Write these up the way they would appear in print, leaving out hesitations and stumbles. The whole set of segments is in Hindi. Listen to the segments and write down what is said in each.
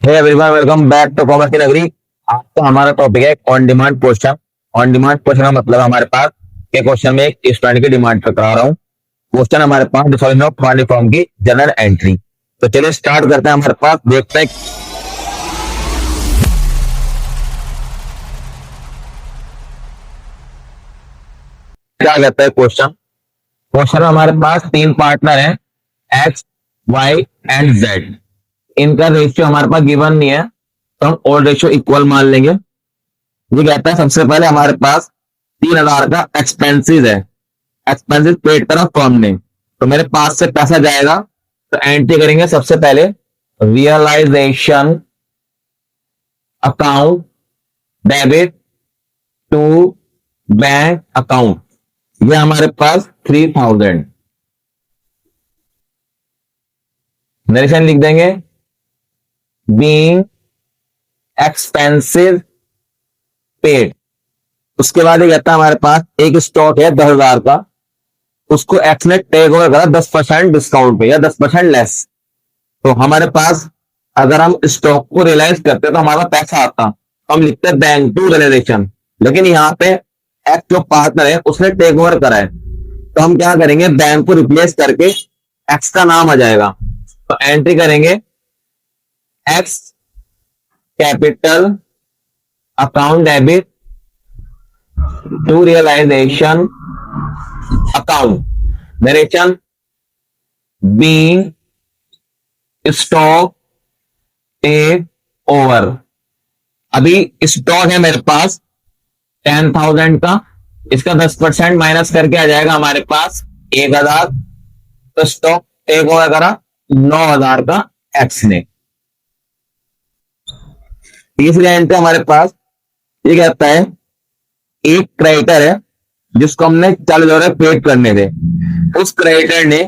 Hey everyone, welcome back to commerce की नगरी। आज तो हमारा टॉपिक है on demand question. On demand question का मतलब हमारे पास के क्वेश्चन में एक स्टूडेंट की डिमांड पर करा रहा हूँ। क्वेश्चन हमारे पास डिसॉल्यूशन ऑफ फंड फॉर्म की जनरल एंट्री। तो चलिए स्टार्ट करते हैं। हमारे पास देखते हैं क्या कहता है क्वेश्चन। क्वेश्चन में हमारे पास तीन पार्टनर हैं, एक्स, वाई एंड जेड। इनका रेशियो हमारे पास गिवन नहीं है, तो हम ऑल रेशियो इक्वल मान लेंगे। ये कहता है सबसे पहले हमारे पास 3,000 का एक्सपेंसिस है, एक्सपेंसिस पेड करा फर्म ने, तो मेरे पास से पैसा जाएगा। तो एंट्री करेंगे सबसे पहले realisation account debit to bank account. ये हमारे पास 3,000 नरेशन लिख देंगे। Being expensive paid. उसके बाद ये कहता है हमारे पास एक स्टॉक है 10,000 का, उसको एक्स ने टेक ओवर करा 10% डिस्काउंट पे या 10% लेस। तो हमारे पास अगर हम स्टॉक को रियलाइज करते तो हमारा पैसा आता, तो हम लिखते हैं बैंक टू रियलाइजेशन। लेकिन यहाँ पे एक्स जो पार्टनर है उसने टेक ओवर करा है, तो हम क्या करेंगे, बैंक को रिप्लेस करके एक्स का नाम आ जाएगा। तो एंट्री करेंगे X capital account debit to realisation account narration being stock take over. अभी स्टॉक है मेरे पास 10,000 का, इसका 10% माइनस करके आ जाएगा हमारे पास 1,000। तो स्टॉक टेक ओवर करा 9,000 का एक्स ने। तीसरी एंट्री हमारे पास ये कहता है एक क्रेडिटर है जिसको हमने 40,000 पेड करने थे। उस क्रेडिटर ने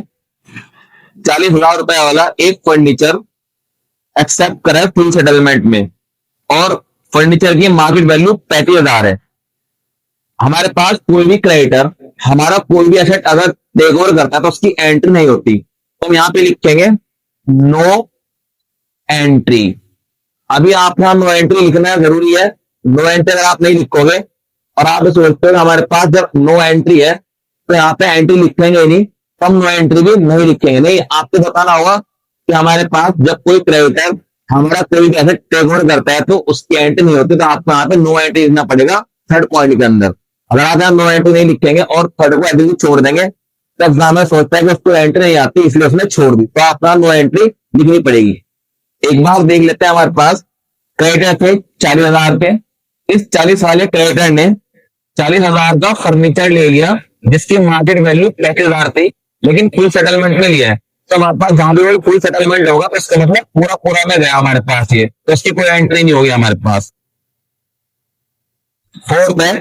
40,000 रुपए वाला एक फर्नीचर एक्सेप्ट करा है फुल सेटलमेंट में, और फर्नीचर की मार्केट वैल्यू 35,000 है। हमारे पास कोई भी क्रेडिटर हमारा कोई भी एसेट अगर टेक ओवर करता है तो उसकी एंट्री नहीं होती, तो हम यहां पे लिखेंगे नो एंट्री। अभी आपको यहाँ नो एंट्री लिखना जरूरी है। नो एंट्री अगर आप नहीं लिखोगे और आप सोचते हो हमारे पास जब नो एंट्री है तो यहाँ पे एंट्री लिखेंगे ही नहीं, तो हम नो एंट्री भी नहीं लिखेंगे। नहीं, आपको बताना होगा कि हमारे पास जब कोई क्रेडिटर हमारा कोई भी एसेट टेक ओवर करता है तो उसकी एंट्री नहीं होती, तो आपको यहाँ पे नो एंट्री लिखना पड़ेगा थर्ड पॉइंट के अंदर। अगर आप यहाँ नो एंट्री नहीं लिखेंगे और थर्ड को एंट्री छोड़ देंगे तो एग्जाम में सोचता है कि उसको एंट्री नहीं आती इसलिए उसने छोड़ दी, तो आपको नो एंट्री लिखनी पड़ेगी। एक बार देख लेते हैं। हमारे पास क्रेडिटर थे 40,000 के। इस 40 वाले क्रेडिटर ने 40,000 का फर्नीचर ले लिया जिसकी मार्केट वैल्यू 35,000 थी, लेकिन फुल सेटलमेंट में लिया है। तो हमारे पास जहां भी फुल सेटलमेंट होगा तो इसका मतलब पूरा पूरा में गया हमारे पास, ये तो इसकी कोई एंट्री नहीं होगी हमारे पास। फोर्थ है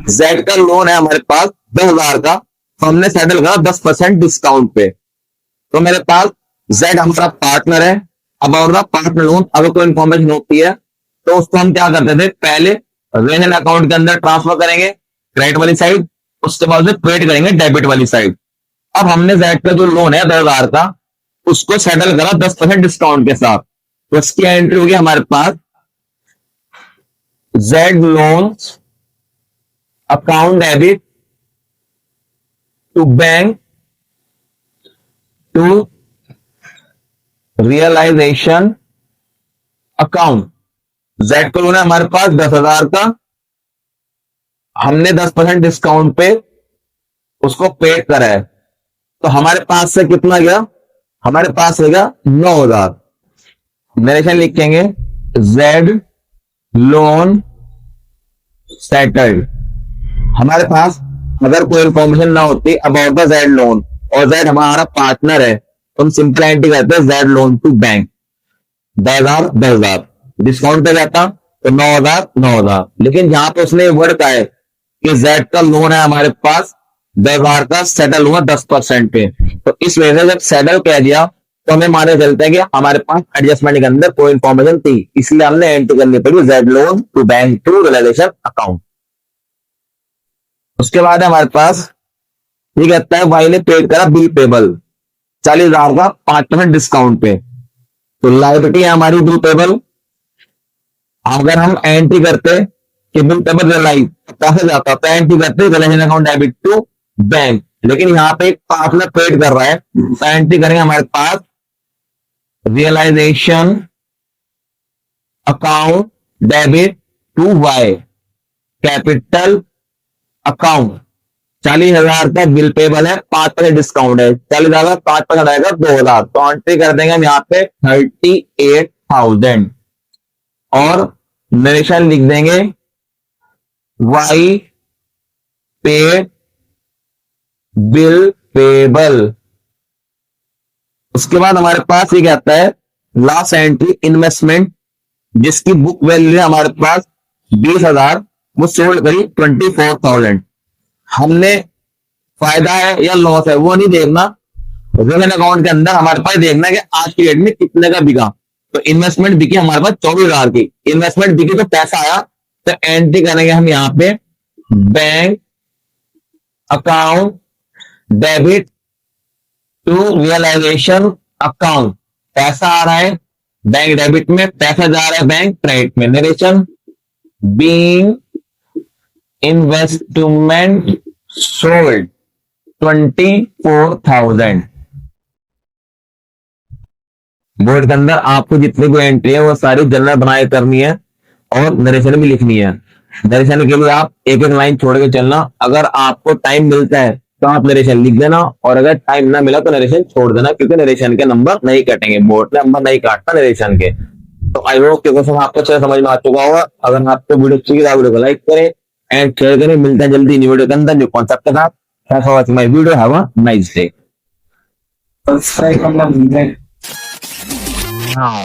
जेड का लोन है हमारे पास 10,000 का, तो हमने सेटल करा 10% डिस्काउंट पे। तो मेरे पास जेड हमारा पार्टनर है। अब और पार्टनर लोन अगर कोई इन्फॉर्मेशन होती है तो उसको हम क्या करते थे, पहले रेन अकाउंट के अंदर ट्रांसफर करेंगे क्रेडिट वाली साइड, उसके बाद पेड करेंगे डेबिट वाली साइड। अब हमने जेड का जो लोन है 10,000 का उसको सेटल करा 10% डिस्काउंट के साथ, तो उसकी एंट्री होगी हमारे पास Z loan account debit to bank to realisation account. Z को लोन है हमारे पास 10,000 का, हमने 10% डिस्काउंट पे उसको पे करा है, तो हमारे पास से कितना गया, हमारे पास हो गया 9,000। नरेशन लिखेंगे जेड लोन सेटल्ड। हमारे पास अगर कोई इंफॉर्मेशन ना होती अबाउट द जेड लोन और जेड हमारा पार्टनर है तो हम सिंपल एंट्री करते हैं Z loan to bank 10,000 discount पे जाता तो 9,000। लेकिन जहां पे उसने वर्ड का है कि जेड का लोन है हमारे पास 10,000 का, सेटल हुआ 10% पे, तो इस वजह से जब सेटल कह दिया तो हमें माने चलते हैं कि हमारे पास एडजस्टमेंट के अंदर कोई इंफॉर्मेशन थी, इसलिए हमने एंट्री करनी पड़ी Z loan to bank to realisation account. उसके बाद है हमारे पास ये कहता है वाई ने पेड करा बिल पेबल 40,000 का 5% डिस्काउंट पे। तो लायबिलिटी है हमारी बिल पेबल। अगर हम एंट्री करते कि बिल पेबल रियलाइज पैसा जाता तो एंट्री करते relation account debit to bank, लेकिन यहाँ पे एक पार्टनर पेड कर रहा है तो एंट्री करेंगे हमारे पास realization account debit to Y capital account. 40,000 का बिल पेबल है, 5% डिस्काउंट है, 40,000 5% आएगा 2,000, तो एंट्री कर देंगे हम यहाँ पे 38,000 और नरेशन लिख देंगे वाई पेड बिल पेबल। उसके बाद हमारे पास ये आता है लास्ट एंट्री इन्वेस्टमेंट, जिसकी बुक वैल्यू है हमारे पास 20,000, वो सोल्ड करी 24,000। हमने फायदा है या लॉस है वो नहीं देखना, रेवेन्यू अकाउंट के अंदर हमारे पास देखना है कि आज की डेट में कितने का बिका। तो इन्वेस्टमेंट बिकी हमारे पास 24,000 की, इन्वेस्टमेंट बिकी तो पैसा आया, तो एंट्री करेंगे हम यहाँ पे bank account debit to realisation account. पैसा आ रहा है बैंक डेबिट में, पैसा जा रहा है बैंक क्रेडिट में। Narration being investment sold 24,000। Board के अंदर आपको जितनी भी एंट्री है वो सारी जनरल बनाए करनी है और नरेशन भी लिखनी है। नरेशन के लिए आप एक एक लाइन छोड़ के चलना, अगर आपको टाइम मिलता है तो आप नरेशन लिख देना और अगर टाइम ना मिला तो नरेशन छोड़ देना, क्योंकि नरेशन के नंबर नहीं कटेंगे, बोर्ड में नंबर नहीं काटता नरेशन के। तो आई होप कि क्वेश्चन आपको अच्छा समझ में आ चुका होगा। अगर आपको वीडियो अच्छी लगी वीडियो को लाइक करें एंड शेयर करें। मिलते हैं जल्दी न्यू वीडियो के अंदर न्यू कॉन्सेप्ट के साथ। Thanks for watching my video, have a nice day. Subscribe करना भूल गए। हाँ।